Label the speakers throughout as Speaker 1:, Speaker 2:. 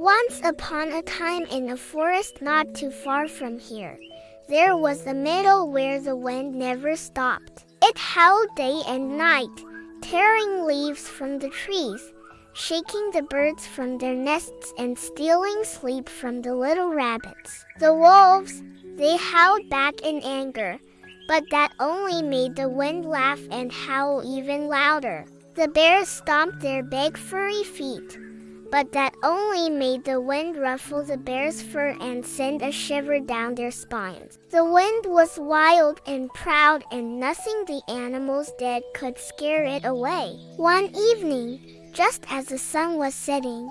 Speaker 1: Once upon a time in a forest not too far from here, there was a meadow where the wind never stopped. It howled day and night, tearing leaves from the trees, shaking the birds from their nests and stealing sleep from the little rabbits. The wolves, they howled back in anger, but that only made the wind laugh and howl even louder. The bears stomped their big furry feet, but that only made the wind ruffle the bears' fur and send a shiver down their spines. The wind was wild and proud, and nothing the animals did could scare it away. One evening, just as the sun was setting,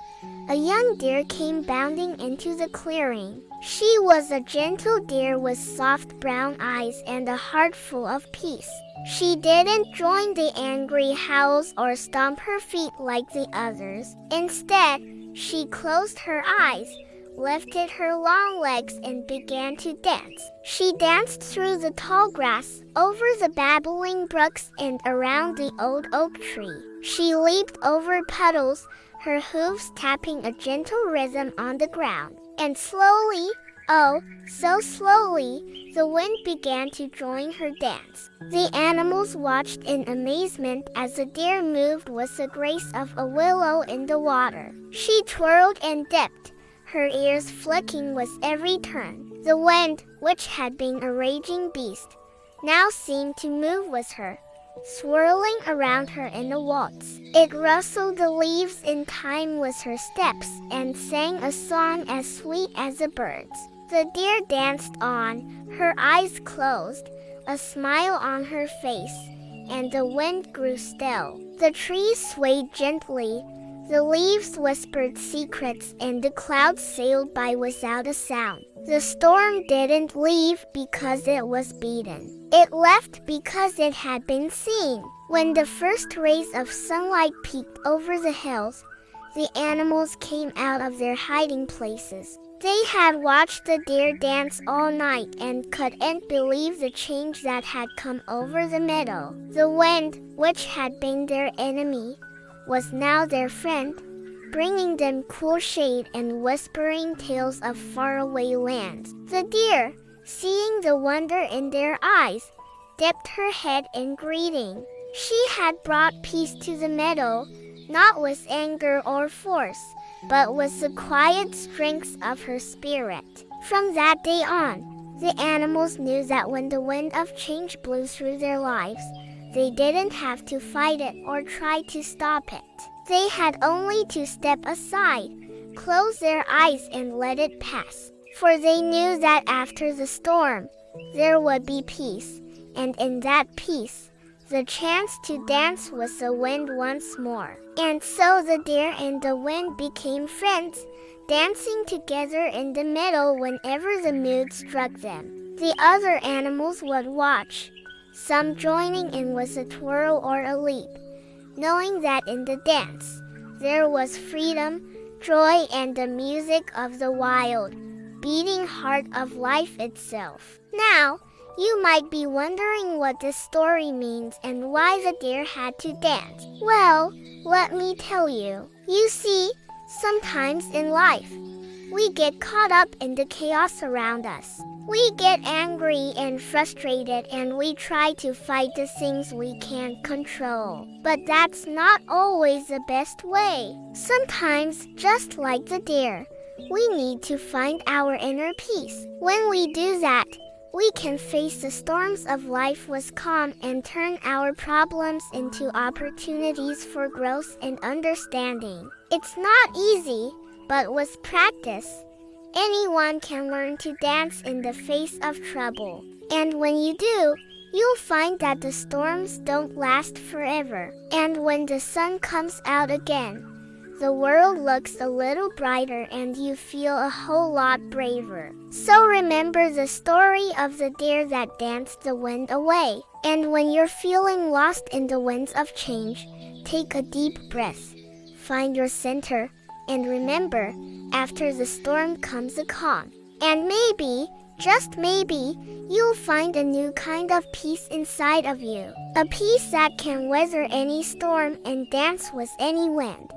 Speaker 1: a young deer came bounding into the clearing. She was a gentle deer with soft brown eyes and a heart full of peace. She didn't join the angry howls or stomp her feet like the others. Instead, she closed her eyes, lifted her long legs, and began to dance. She danced through the tall grass, over the babbling brooks, and around the old oak tree. She leaped over puddles, her hooves tapping a gentle rhythm on the ground. And slowly, oh, so slowly, the wind began to join her dance. The animals watched in amazement as the deer moved with the grace of a willow in the water. She twirled and dipped, her ears flicking with every turn. The wind, which had been a raging beast, now seemed to move with her, swirling around her in a waltz. It rustled the leaves in time with her steps and sang a song as sweet as a bird's. The deer danced on, her eyes closed, a smile on her face, and the wind grew still. The trees swayed gently, the leaves whispered secrets, and the clouds sailed by without a sound. The storm didn't leave because it was beaten. It left because it had been seen. When the first rays of sunlight peeked over the hills, the animals came out of their hiding places. They had watched the deer dance all night and couldn't believe the change that had come over the meadow. The wind, which had been their enemy, was now their friend, bringing them cool shade and whispering tales of faraway lands. The deer, seeing the wonder in their eyes, dipped her head in greeting. She had brought peace to the meadow, not with anger or force, but with the quiet strength of her spirit. From that day on, the animals knew that when the wind of change blew through their lives, they didn't have to fight it or try to stop it. They had only to step aside, close their eyes, and let it pass. For they knew that after the storm, there would be peace, and in that peace, the chance to dance with the wind once more. And so the deer and the wind became friends, dancing together in the meadow whenever the mood struck them. The other animals would watch, some joining in with a twirl or a leap, knowing that in the dance there was freedom, joy, and the music of the wild, beating heart of life itself. Now, you might be wondering what this story means and why the deer had to dance. Well, let me tell you. You see, sometimes in life, we get caught up in the chaos around us. We get angry and frustrated, and we try to fight the things we can't control. But that's not always the best way. Sometimes, just like the deer, we need to find our inner peace. When we do that, we can face the storms of life with calm and turn our problems into opportunities for growth and understanding. It's not easy, but with practice, anyone can learn to dance in the face of trouble. And when you do, you'll find that the storms don't last forever. And when the sun comes out again, the world looks a little brighter and you feel a whole lot braver. So remember the story of the deer that danced the wind away. And when you're feeling lost in the winds of change, take a deep breath, find your center, and remember, after the storm comes a calm. And maybe, just maybe, you'll find a new kind of peace inside of you. A peace that can weather any storm and dance with any wind.